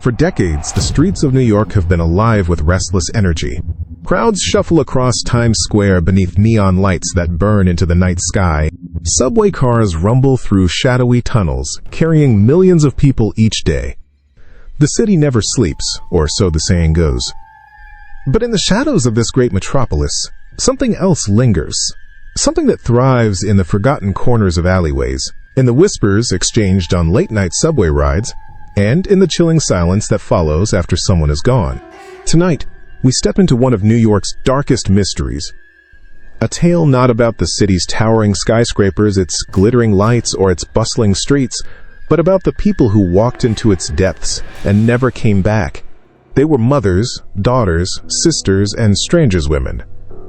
For decades, the streets of New York have been alive with restless energy. Crowds shuffle across Times Square beneath neon lights that burn into the night sky. Subway cars rumble through shadowy tunnels, carrying millions of people each day. The city never sleeps, or so the saying goes. But in the shadows of this great metropolis, something else lingers. Something that thrives in the forgotten corners of alleyways, in the whispers exchanged on late-night subway rides, and in the chilling silence that follows after someone is gone. Tonight, we step into one of New York's darkest mysteries. A tale not about the city's towering skyscrapers, its glittering lights, or its bustling streets, but about the people who walked into its depths and never came back. They were mothers, daughters, sisters, and strangers women,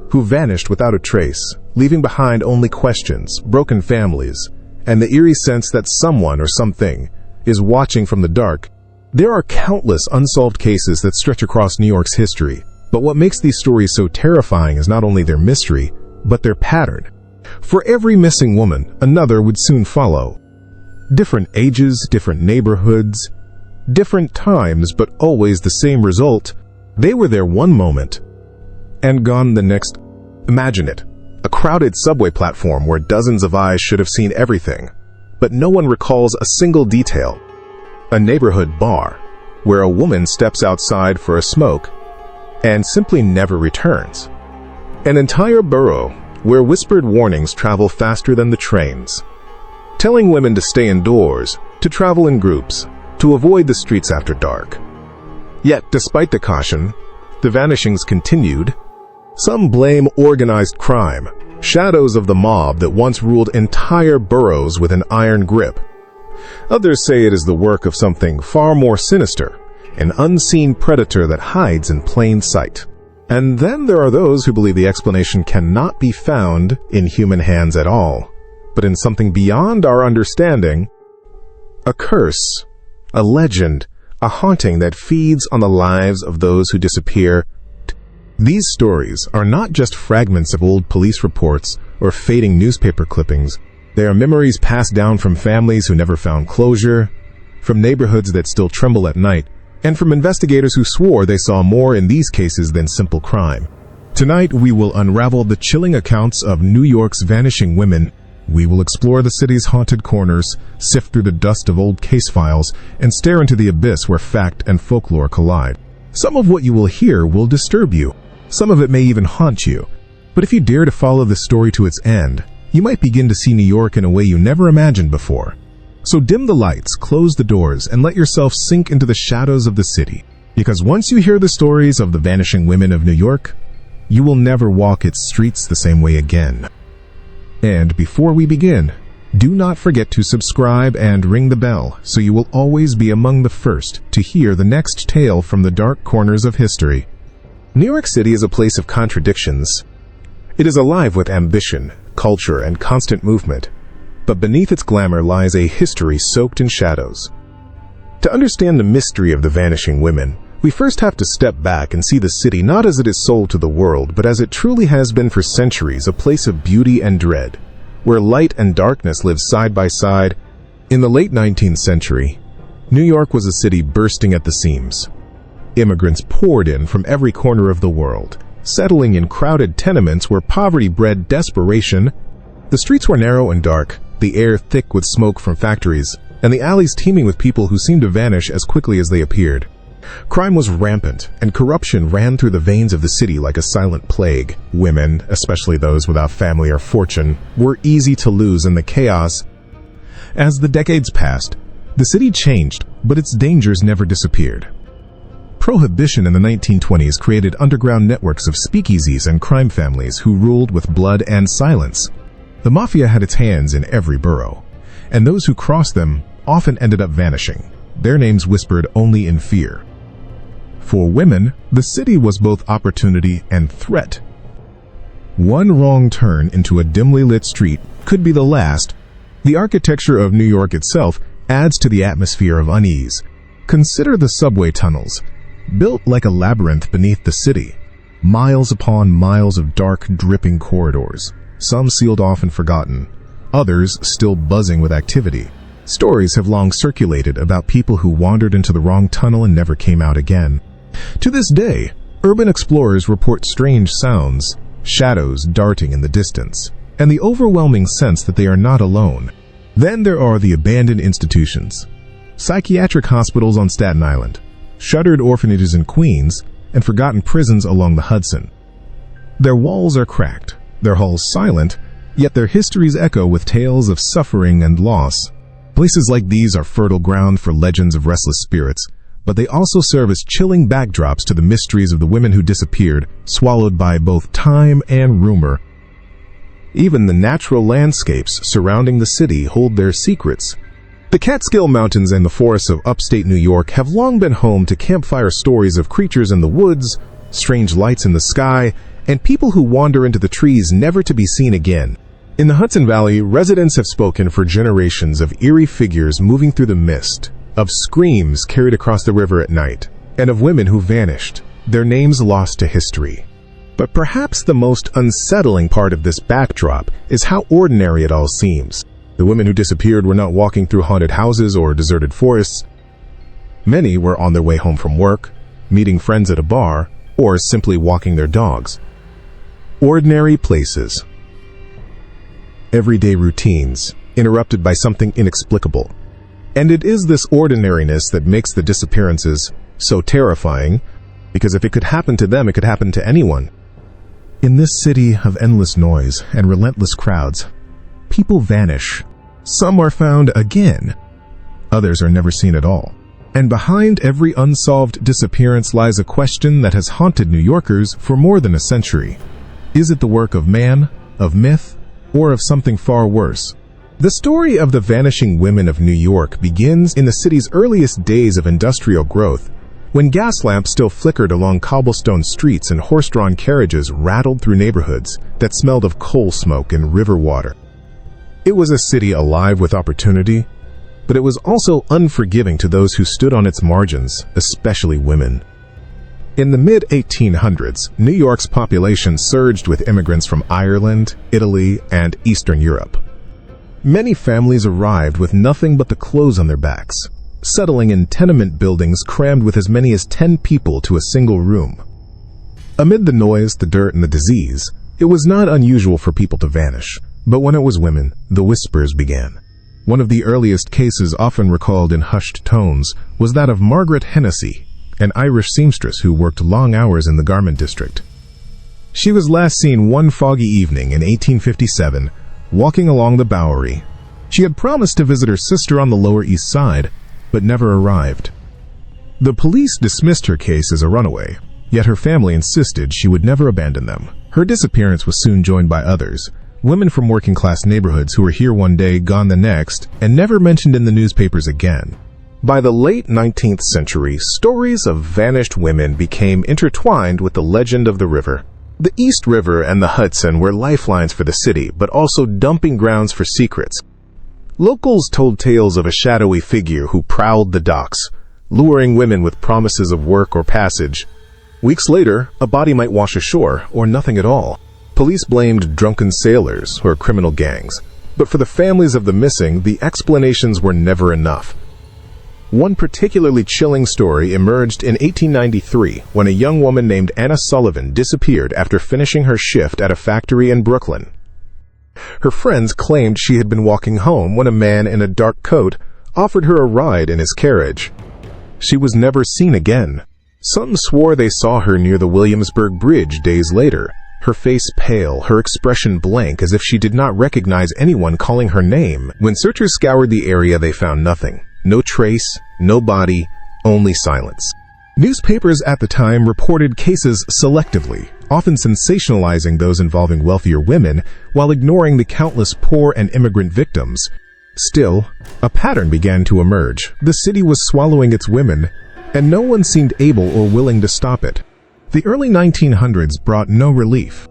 who vanished without a trace, leaving behind only questions, broken families, and the eerie sense that someone or something is watching from the dark. There are countless unsolved cases that stretch across New York's history, but what makes these stories so terrifying is not only their mystery, but their pattern. For every missing woman, another would soon follow. Different ages, different neighborhoods, different times, but always the same result. They were there one moment, and gone the next. Imagine it, a crowded subway platform where dozens of eyes should have seen everything, but no one recalls a single detail. A neighborhood bar, where a woman steps outside for a smoke and simply never returns. An entire borough where whispered warnings travel faster than the trains, telling women to stay indoors, to travel in groups, to avoid the streets after dark. Yet, despite the caution, the vanishings continued. Some blame organized crime, shadows of the mob that once ruled entire boroughs with an iron grip. Others say it is the work of something far more sinister, an unseen predator that hides in plain sight. And then there are those who believe the explanation cannot be found in human hands at all, but in something beyond our understanding. A curse, a legend, a haunting that feeds on the lives of those who disappear. These stories are not just fragments of old police reports or fading newspaper clippings. They are memories passed down from families who never found closure, from neighborhoods that still tremble at night, and from investigators who swore they saw more in these cases than simple crime. Tonight, we will unravel the chilling accounts of New York's vanishing women. We will explore the city's haunted corners, sift through the dust of old case files, and stare into the abyss where fact and folklore collide. Some of what you will hear will disturb you. Some of it may even haunt you. But if you dare to follow the story to its end, you might begin to see New York in a way you never imagined before. So dim the lights, close the doors, and let yourself sink into the shadows of the city. Because once you hear the stories of the vanishing women of New York, you will never walk its streets the same way again. And before we begin, do not forget to subscribe and ring the bell so you will always be among the first to hear the next tale from the dark corners of history. New York City is a place of contradictions. It is alive with ambition, culture, and constant movement. But beneath its glamour lies a history soaked in shadows. To understand the mystery of the vanishing women, we first have to step back and see the city not as it is sold to the world, but as it truly has been for centuries, a place of beauty and dread, where light and darkness live side by side. In the late 19th century, New York was a city bursting at the seams. Immigrants poured in from every corner of the world, settling in crowded tenements where poverty bred desperation. The streets were narrow and dark, the air thick with smoke from factories, and the alleys teeming with people who seemed to vanish as quickly as they appeared. Crime was rampant, and corruption ran through the veins of the city like a silent plague. Women, especially those without family or fortune, were easy to lose in the chaos. As the decades passed, the city changed, but its dangers never disappeared. Prohibition in the 1920s created underground networks of speakeasies and crime families who ruled with blood and silence. The mafia had its hands in every borough, and those who crossed them often ended up vanishing, their names whispered only in fear. For women, the city was both opportunity and threat. One wrong turn into a dimly lit street could be the last. The architecture of New York itself adds to the atmosphere of unease. Consider the subway tunnels, built like a labyrinth beneath the city. Miles upon miles of dark, dripping corridors, some sealed off and forgotten, others still buzzing with activity. Stories have long circulated about people who wandered into the wrong tunnel and never came out again. To this day, urban explorers report strange sounds, shadows darting in the distance, and the overwhelming sense that they are not alone. Then there are the abandoned institutions. Psychiatric hospitals on Staten Island, shuttered orphanages in Queens, and forgotten prisons along the Hudson. Their walls are cracked, their halls silent, yet their histories echo with tales of suffering and loss. Places like these are fertile ground for legends of restless spirits, but they also serve as chilling backdrops to the mysteries of the women who disappeared, swallowed by both time and rumor. Even the natural landscapes surrounding the city hold their secrets. The Catskill Mountains and the forests of upstate New York have long been home to campfire stories of creatures in the woods, strange lights in the sky, and people who wander into the trees never to be seen again. In the Hudson Valley, residents have spoken for generations of eerie figures moving through the mist, of screams carried across the river at night, and of women who vanished, their names lost to history. But perhaps the most unsettling part of this backdrop is how ordinary it all seems. The women who disappeared were not walking through haunted houses or deserted forests. Many were on their way home from work, meeting friends at a bar, or simply walking their dogs. Ordinary places. Everyday routines, interrupted by something inexplicable. And it is this ordinariness that makes the disappearances so terrifying, because if it could happen to them, it could happen to anyone. In this city of endless noise and relentless crowds, people vanish. Some are found again. Others are never seen at all. And behind every unsolved disappearance lies a question that has haunted New Yorkers for more than a century. Is it the work of man, of myth, or of something far worse? The story of the vanishing women of New York begins in the city's earliest days of industrial growth, when gas lamps still flickered along cobblestone streets and horse-drawn carriages rattled through neighborhoods that smelled of coal smoke and river water. It was a city alive with opportunity, but it was also unforgiving to those who stood on its margins, especially women. In the mid-1800s, New York's population surged with immigrants from Ireland, Italy, and Eastern Europe. Many families arrived with nothing but the clothes on their backs, settling in tenement buildings crammed with as many as 10 people to a single room. Amid the noise, the dirt, and the disease, it was not unusual for people to vanish, but when it was women, the whispers began. One of the earliest cases often recalled in hushed tones was that of Margaret Hennessy, an Irish seamstress who worked long hours in the garment district. She was last seen one foggy evening in 1857, walking along the Bowery. She had promised to visit her sister on the Lower East Side, but never arrived. The police dismissed her case as a runaway, yet her family insisted she would never abandon them. Her disappearance was soon joined by others, women from working-class neighborhoods who were here one day, gone the next, and never mentioned in the newspapers again. By the late 19th century, stories of vanished women became intertwined with the legend of the river. The East River and the Hudson were lifelines for the city, but also dumping grounds for secrets. Locals told tales of a shadowy figure who prowled the docks, luring women with promises of work or passage. Weeks later, a body might wash ashore, or nothing at all. Police blamed drunken sailors or criminal gangs, but for the families of the missing, the explanations were never enough. One particularly chilling story emerged in 1893 when a young woman named Anna Sullivan disappeared after finishing her shift at a factory in Brooklyn. Her friends claimed she had been walking home when a man in a dark coat offered her a ride in his carriage. She was never seen again. Some swore they saw her near the Williamsburg Bridge days later, her face pale, her expression blank, as if she did not recognize anyone calling her name. When searchers scoured the area, they found nothing. No trace, no body, only silence. Newspapers at the time reported cases selectively, often sensationalizing those involving wealthier women while ignoring the countless poor and immigrant victims. Still, a pattern began to emerge. The city was swallowing its women, and no one seemed able or willing to stop it. The early 1900s brought no relief.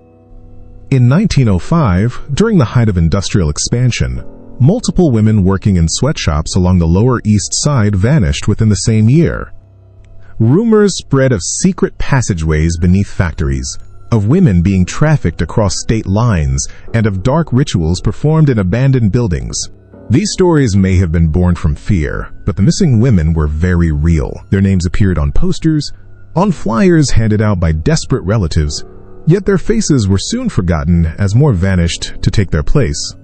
In 1905, during the height of industrial expansion, multiple women working in sweatshops along the Lower East Side vanished within the same year. Rumors spread of secret passageways beneath factories, of women being trafficked across state lines, and of dark rituals performed in abandoned buildings. These stories may have been born from fear, but the missing women were very real. Their names appeared on posters, on flyers handed out by desperate relatives, yet their faces were soon forgotten as more vanished to take their place.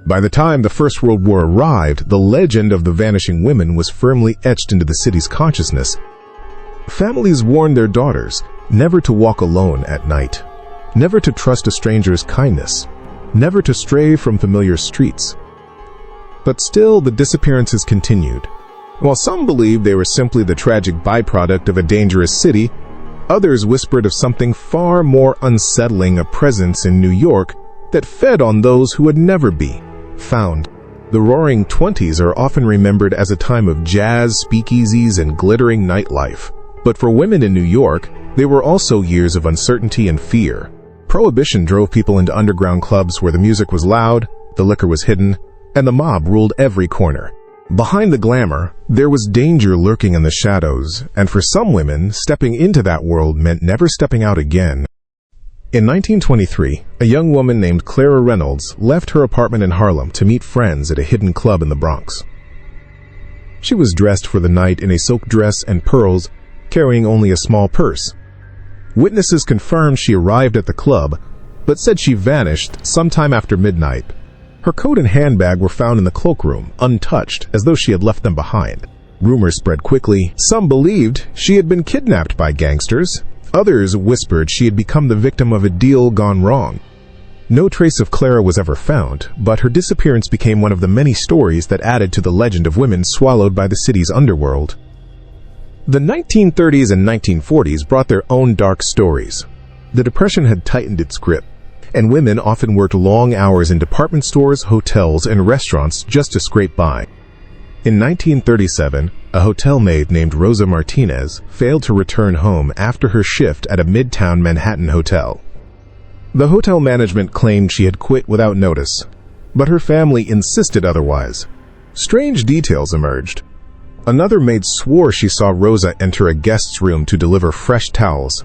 By the time the First World War arrived, the legend of the vanishing women was firmly etched into the city's consciousness. Families warned their daughters never to walk alone at night, never to trust a stranger's kindness, never to stray from familiar streets. But still, the disappearances continued. While some believed they were simply the tragic byproduct of a dangerous city, others whispered of something far more unsettling, a presence in New York that fed on those who would never be found. The Roaring Twenties are often remembered as a time of jazz, speakeasies, and glittering nightlife. But for women in New York, they were also years of uncertainty and fear. Prohibition drove people into underground clubs where the music was loud, the liquor was hidden, and the mob ruled every corner. Behind the glamour, there was danger lurking in the shadows, and for some women, stepping into that world meant never stepping out again. In 1923, a young woman named Clara Reynolds left her apartment in Harlem to meet friends at a hidden club in the Bronx. She was dressed for the night in a silk dress and pearls, carrying only a small purse. Witnesses confirmed she arrived at the club, but said she vanished sometime after midnight. Her coat and handbag were found in the cloakroom, untouched, as though she had left them behind. Rumors spread quickly. Some believed she had been kidnapped by gangsters. Others whispered she had become the victim of a deal gone wrong. No trace of Clara was ever found, but her disappearance became one of the many stories that added to the legend of women swallowed by the city's underworld. The 1930s and 1940s brought their own dark stories. The Depression had tightened its grip, and women often worked long hours in department stores, hotels, and restaurants just to scrape by. In 1937, a hotel maid named Rosa Martinez failed to return home after her shift at a midtown Manhattan hotel. The hotel management claimed she had quit without notice, but her family insisted otherwise. Strange details emerged. Another maid swore she saw Rosa enter a guest's room to deliver fresh towels,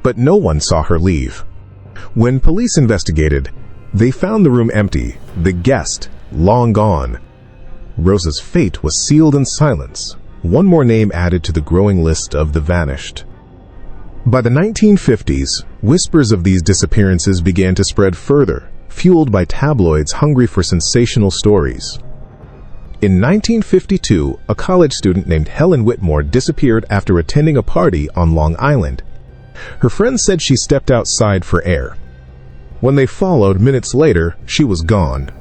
but no one saw her leave. When police investigated, they found the room empty, the guest long gone. Rosa's fate was sealed in silence, one more name added to the growing list of the vanished. By the 1950s, whispers of these disappearances began to spread further, fueled by tabloids hungry for sensational stories. In 1952, a college student named Helen Whitmore disappeared after attending a party on Long Island. Her friends said she stepped outside for air. When they followed minutes later, she was gone.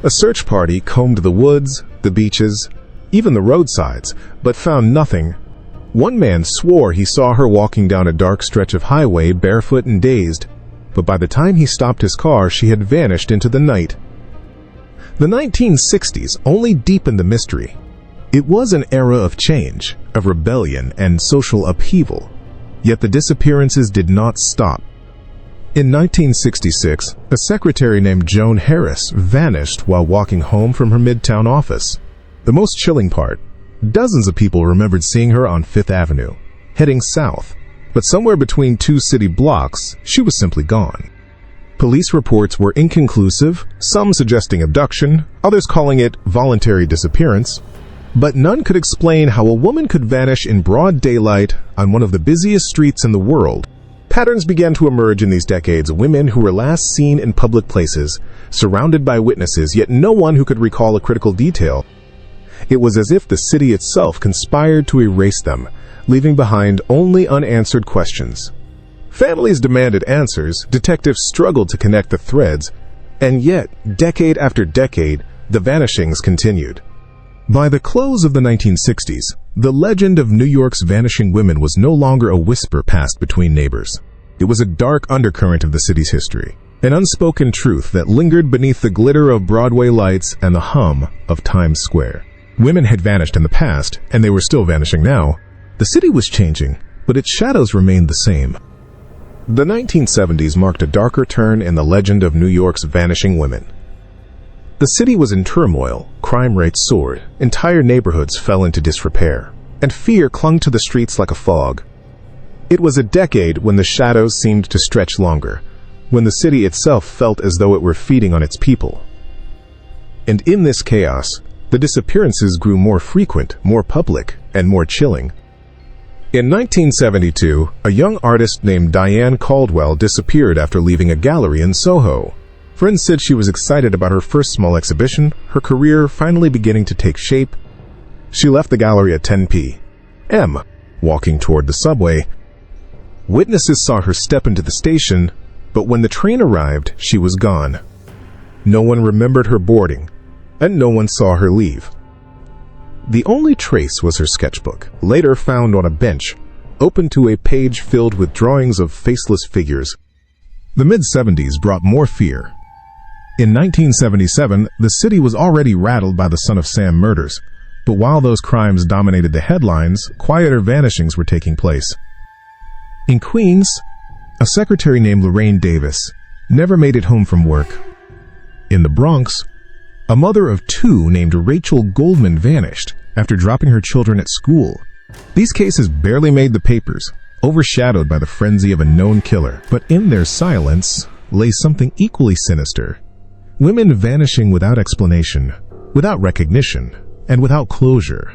A search party combed the woods, the beaches, even the roadsides, but found nothing. One man swore he saw her walking down a dark stretch of highway barefoot and dazed, but by the time he stopped his car, she had vanished into the night. The 1960s only deepened the mystery. It was an era of change, of rebellion, and social upheaval. Yet the disappearances did not stop. In 1966, a secretary named Joan Harris vanished while walking home from her midtown office. The most chilling part, dozens of people remembered seeing her on Fifth Avenue, heading south, but somewhere between two city blocks, she was simply gone. Police reports were inconclusive, some suggesting abduction, others calling it voluntary disappearance, but none could explain how a woman could vanish in broad daylight on one of the busiest streets in the world. Patterns began to emerge in these decades, women who were last seen in public places, surrounded by witnesses, yet no one who could recall a critical detail. It was as if the city itself conspired to erase them, leaving behind only unanswered questions. Families demanded answers, detectives struggled to connect the threads, and yet, decade after decade, the vanishings continued. By the close of the 1960s, the legend of New York's vanishing women was no longer a whisper passed between neighbors. It was a dark undercurrent of the city's history, an unspoken truth that lingered beneath the glitter of Broadway lights and the hum of Times Square. Women had vanished in the past, and they were still vanishing now. The city was changing, but its shadows remained the same. The 1970s marked a darker turn in the legend of New York's vanishing women. The city was in turmoil, crime rates soared, entire neighborhoods fell into disrepair, and fear clung to the streets like a fog. It was a decade when the shadows seemed to stretch longer, when the city itself felt as though it were feeding on its people. And in this chaos, the disappearances grew more frequent, more public, and more chilling. In 1972, a young artist named Diane Caldwell disappeared after leaving a gallery in Soho. Friends said she was excited about her first small exhibition, her career finally beginning to take shape. She left the gallery at 10 p.m., walking toward the subway. Witnesses saw her step into the station, but when the train arrived, she was gone. No one remembered her boarding, and no one saw her leave. The only trace was her sketchbook, later found on a bench, open to a page filled with drawings of faceless figures. The mid-70s brought more fear. In 1977, the city was already rattled by the Son of Sam murders, but while those crimes dominated the headlines, quieter vanishings were taking place. In Queens, a secretary named Lorraine Davis never made it home from work. In the Bronx, a mother of two named Rachel Goldman vanished after dropping her children at school. These cases barely made the papers, overshadowed by the frenzy of a known killer. But in their silence lay something equally sinister. Women vanishing without explanation, without recognition, and without closure.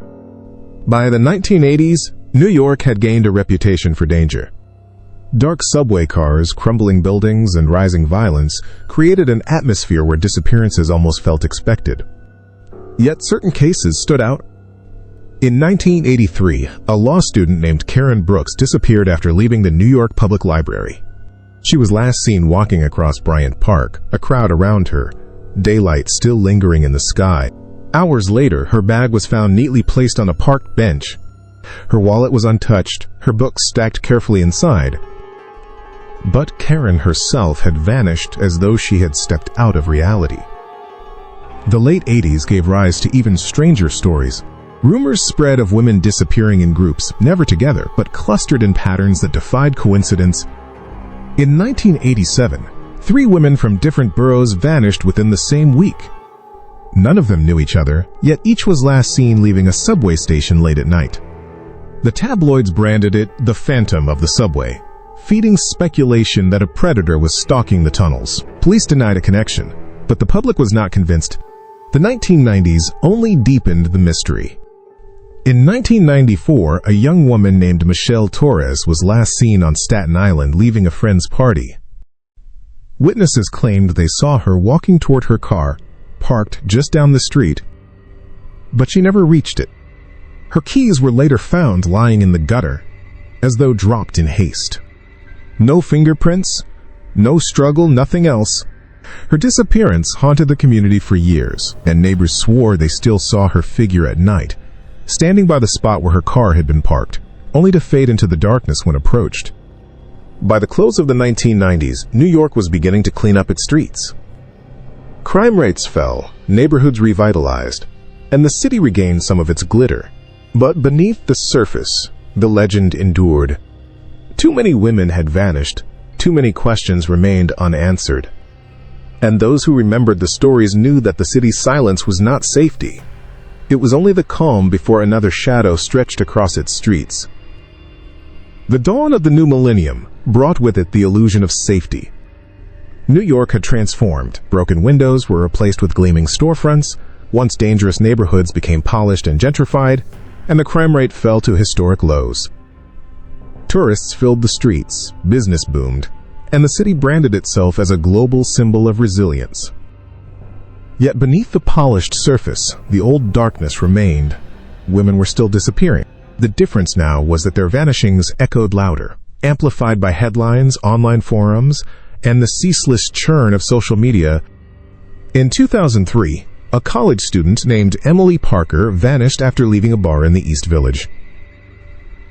By the 1980s, New York had gained a reputation for danger. Dark subway cars, crumbling buildings, and rising violence created an atmosphere where disappearances almost felt expected. Yet certain cases stood out. In 1983, a law student named Karen Brooks disappeared after leaving the New York Public Library. She was last seen walking across Bryant Park, a crowd around her, daylight still lingering in the sky. Hours later, her bag was found neatly placed on a park bench. Her wallet was untouched, her books stacked carefully inside. But Karen herself had vanished as though she had stepped out of reality. The late 80s gave rise to even stranger stories. Rumors spread of women disappearing in groups, never together, but clustered in patterns that defied coincidence. In 1987, 3 women from different boroughs vanished within the same week. None of them knew each other, yet each was last seen leaving a subway station late at night. The tabloids branded it the Phantom of the Subway, feeding speculation that a predator was stalking the tunnels. Police denied a connection, but the public was not convinced. The 1990s only deepened the mystery. In 1994, a young woman named Michelle Torres was last seen on Staten Island leaving a friend's party. Witnesses claimed they saw her walking toward her car, parked just down the street, but she never reached it. Her keys were later found lying in the gutter, as though dropped in haste. No fingerprints, no struggle, nothing else. Her disappearance haunted the community for years, and neighbors swore they still saw her figure at night, standing by the spot where her car had been parked, only to fade into the darkness when approached. By the close of the 1990s, New York was beginning to clean up its streets. Crime rates fell, neighborhoods revitalized, and the city regained some of its glitter. But beneath the surface, the legend endured. Too many women had vanished, too many questions remained unanswered. And those who remembered the stories knew that the city's silence was not safety. It was only the calm before another shadow stretched across its streets. The dawn of the new millennium brought with it the illusion of safety. New York had transformed. Broken windows were replaced with gleaming storefronts, once dangerous neighborhoods became polished and gentrified, and the crime rate fell to historic lows. Tourists filled the streets, business boomed, and the city branded itself as a global symbol of resilience. Yet beneath the polished surface, the old darkness remained. Women were still disappearing. The difference now was that their vanishings echoed louder, amplified by headlines, online forums, and the ceaseless churn of social media. In 2003, a college student named Emily Parker vanished after leaving a bar in the East Village.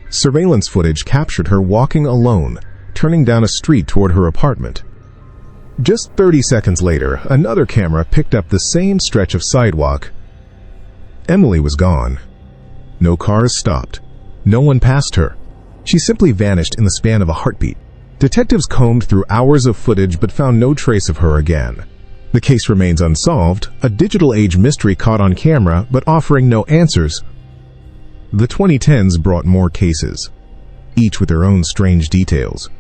Surveillance footage captured her walking alone, turning down a street toward her apartment. Just 30 seconds later, another camera picked up the same stretch of sidewalk. Emily was gone. No cars stopped. No one passed her. She simply vanished in the span of a heartbeat. Detectives combed through hours of footage but found no trace of her again. The case remains unsolved, a digital age mystery caught on camera but offering no answers. The 2010s brought more cases, each with their own strange details.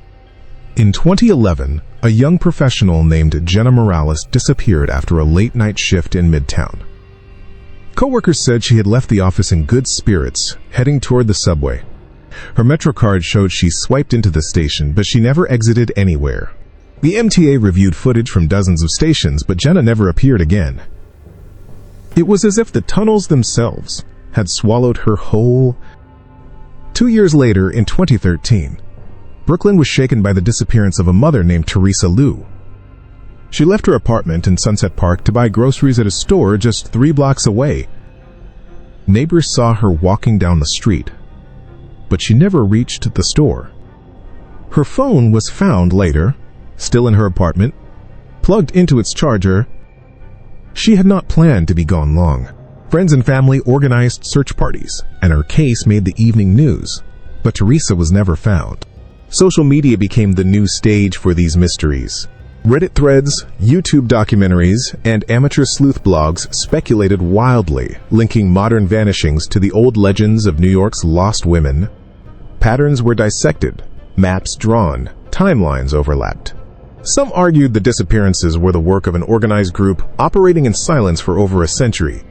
In 2011, a young professional named Jenna Morales disappeared after a late-night shift in Midtown. Coworkers said she had left the office in good spirits, heading toward the subway. Her Metro card showed she swiped into the station, but she never exited anywhere. The MTA reviewed footage from dozens of stations, but Jenna never appeared again. It was as if the tunnels themselves had swallowed her whole. 2 years later, in 2013, Brooklyn was shaken by the disappearance of a mother named Teresa Liu. She left her apartment in Sunset Park to buy groceries at a store just 3 blocks away. Neighbors saw her walking down the street, but she never reached the store. Her phone was found later, still in her apartment, plugged into its charger. She had not planned to be gone long. Friends and family organized search parties, and her case made the evening news, but Teresa was never found. Social media became the new stage for these mysteries. Reddit threads, YouTube documentaries, and amateur sleuth blogs speculated wildly, linking modern vanishings to the old legends of New York's lost women. Patterns were dissected, maps drawn, timelines overlapped. Some argued the disappearances were the work of an organized group operating in silence for over a century.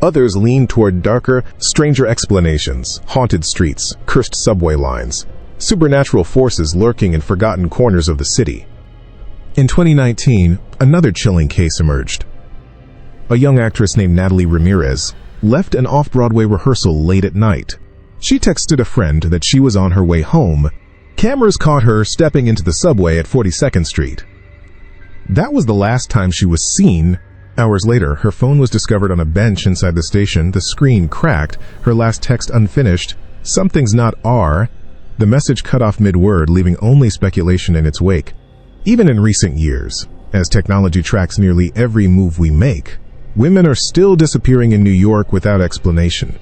Others leaned toward darker, stranger explanations: haunted streets, cursed subway lines, supernatural forces lurking in forgotten corners of the city. In 2019, another chilling case emerged. A young actress named Natalie Ramirez left an off-Broadway rehearsal late at night. She texted a friend that she was on her way home. Cameras caught her stepping into the subway at 42nd Street. That was the last time she was seen. Hours later, her phone was discovered on a bench inside the station, the screen cracked, her last text unfinished. "Something's not R." The message cut off mid-word, leaving only speculation in its wake. Even in recent years, as technology tracks nearly every move we make, women are still disappearing in New York without explanation.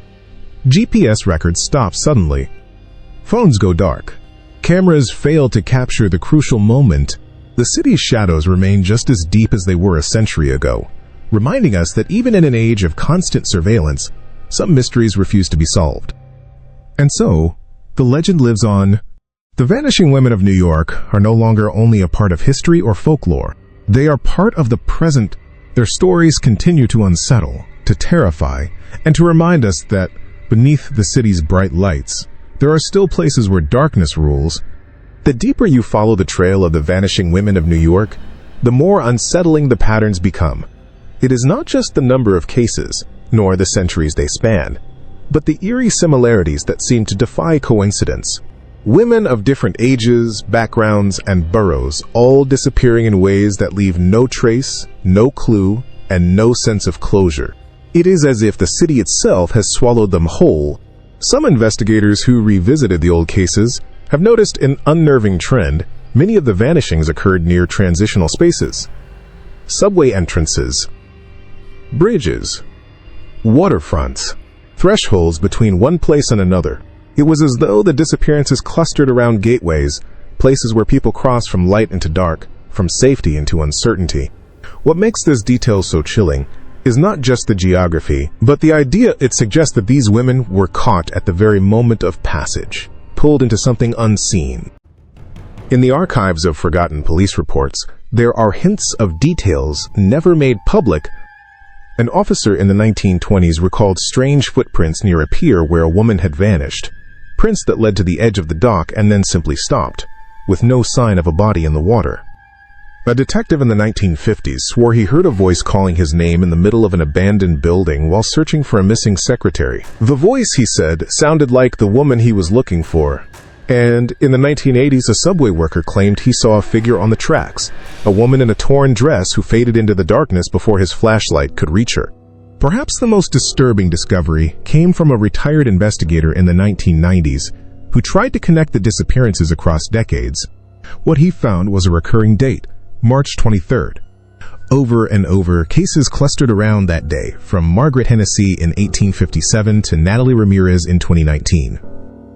GPS records stop suddenly. Phones go dark. Cameras fail to capture the crucial moment. The city's shadows remain just as deep as they were a century ago, reminding us that even in an age of constant surveillance, some mysteries refuse to be solved. And so, the legend lives on. The vanishing women of New York are no longer only a part of history or folklore. They are part of the present. Their stories continue to unsettle, to terrify, and to remind us that beneath the city's bright lights, there are still places where darkness rules. The deeper you follow the trail of the vanishing women of New York, the more unsettling the patterns become. It is not just the number of cases, nor the centuries they span, but the eerie similarities that seem to defy coincidence. Women of different ages, backgrounds, and boroughs, all disappearing in ways that leave no trace, no clue, and no sense of closure. It is as if the city itself has swallowed them whole. Some investigators who revisited the old cases have noticed an unnerving trend. Many of the vanishings occurred near transitional spaces, subway entrances, bridges, waterfronts, thresholds between one place and another. It was as though the disappearances clustered around gateways, places where people cross from light into dark, from safety into uncertainty. What makes this detail so chilling is not just the geography, but the idea it suggests that these women were caught at the very moment of passage, pulled into something unseen. In the archives of forgotten police reports, there are hints of details never made public. An officer in the 1920s recalled strange footprints near a pier where a woman had vanished. Prints that led to the edge of the dock and then simply stopped, with no sign of a body in the water. A detective in the 1950s swore he heard a voice calling his name in the middle of an abandoned building while searching for a missing secretary. The voice, he said, sounded like the woman he was looking for. And in the 1980s, a subway worker claimed he saw a figure on the tracks, a woman in a torn dress who faded into the darkness before his flashlight could reach her. Perhaps the most disturbing discovery came from a retired investigator in the 1990s who tried to connect the disappearances across decades. What he found was a recurring date, March 23rd. Over and over, cases clustered around that day, from Margaret Hennessy in 1857 to Natalie Ramirez in 2019.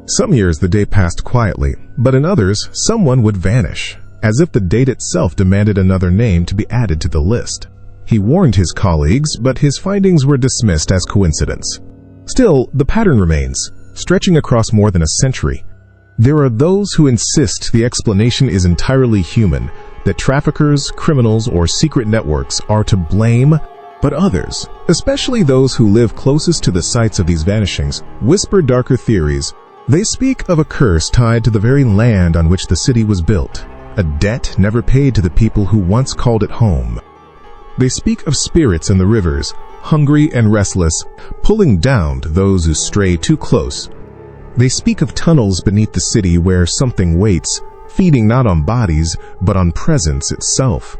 Some years the day passed quietly, but in others, someone would vanish, as if the date itself demanded another name to be added to the list. He warned his colleagues, but his findings were dismissed as coincidence. Still, the pattern remains, stretching across more than a century. There are those who insist the explanation is entirely human, that traffickers, criminals, or secret networks are to blame, but others, especially those who live closest to the sites of these vanishings, whisper darker theories. They speak of a curse tied to the very land on which the city was built, a debt never paid to the people who once called it home. They speak of spirits in the rivers, hungry and restless, pulling down to those who stray too close. They speak of tunnels beneath the city where something waits, feeding not on bodies, but on presence itself.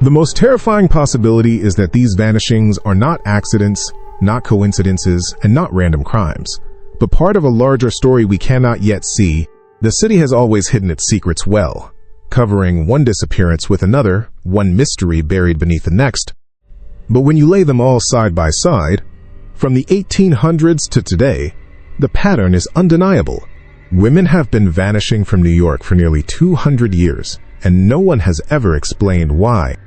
The most terrifying possibility is that these vanishings are not accidents, not coincidences, and not random crimes, but part of a larger story we cannot yet see. The city has always hidden its secrets well, covering one disappearance with another, one mystery buried beneath the next. But when you lay them all side by side, from the 1800s to today, the pattern is undeniable. Women have been vanishing from New York for nearly 200 years, and no one has ever explained why.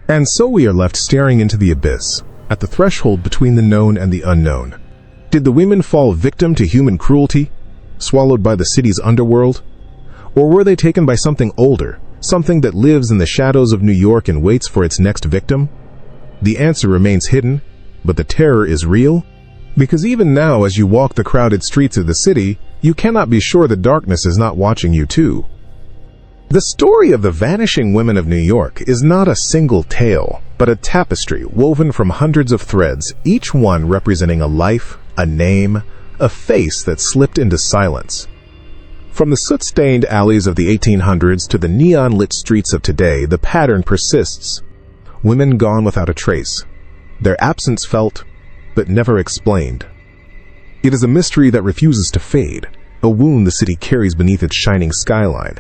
And so we are left staring into the abyss, at the threshold between the known and the unknown. Did the women fall victim to human cruelty, swallowed by the city's underworld? Or were they taken by something older, something that lives in the shadows of New York and waits for its next victim? The answer remains hidden, but the terror is real. Because even now, as you walk the crowded streets of the city, you cannot be sure the darkness is not watching you too. The story of the vanishing women of New York is not a single tale, but a tapestry woven from hundreds of threads, each one representing a life, a name, a face that slipped into silence. From the soot-stained alleys of the 1800s to the neon-lit streets of today, the pattern persists. Women gone without a trace, their absence felt, but never explained. It is a mystery that refuses to fade, a wound the city carries beneath its shining skyline.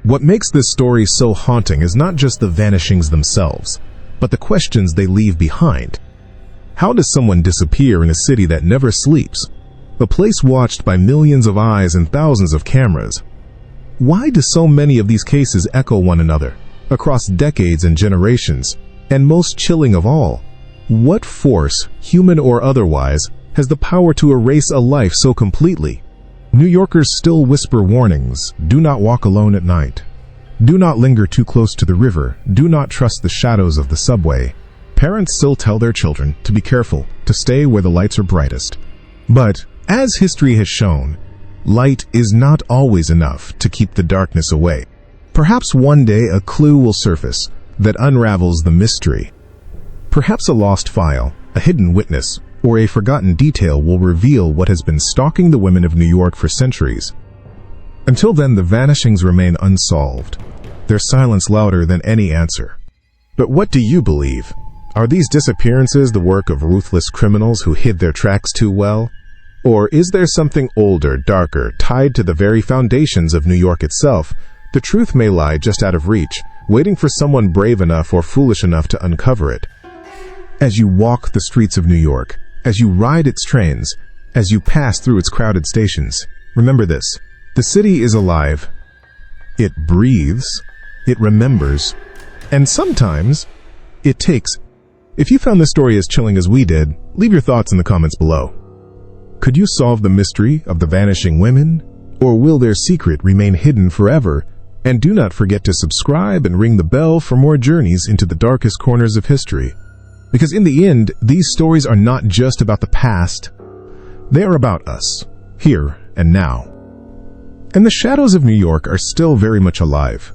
What makes this story so haunting is not just the vanishings themselves, but the questions they leave behind. How does someone disappear in a city that never sleeps, a place watched by millions of eyes and thousands of cameras? Why do so many of these cases echo one another, across decades and generations? And most chilling of all, what force, human or otherwise, has the power to erase a life so completely? New Yorkers still whisper warnings: do not walk alone at night. Do not linger too close to the river. Do not trust the shadows of the subway. Parents still tell their children to be careful, to stay where the lights are brightest. But, as history has shown, light is not always enough to keep the darkness away. Perhaps one day a clue will surface that unravels the mystery. Perhaps a lost file, a hidden witness, or a forgotten detail will reveal what has been stalking the women of New York for centuries. Until then, the vanishings remain unsolved, their silence louder than any answer. But what do you believe? Are these disappearances the work of ruthless criminals who hid their tracks too well? Or is there something older, darker, tied to the very foundations of New York itself? The truth may lie just out of reach, waiting for someone brave enough or foolish enough to uncover it. As you walk the streets of New York, as you ride its trains, as you pass through its crowded stations, remember this: the city is alive. It breathes, it remembers, and sometimes it takes. If you found this story as chilling as we did, leave your thoughts in the comments below. Could you solve the mystery of the vanishing women? Or will their secret remain hidden forever? And do not forget to subscribe and ring the bell for more journeys into the darkest corners of history. Because in the end, these stories are not just about the past. They are about us, here and now. And the shadows of New York are still very much alive.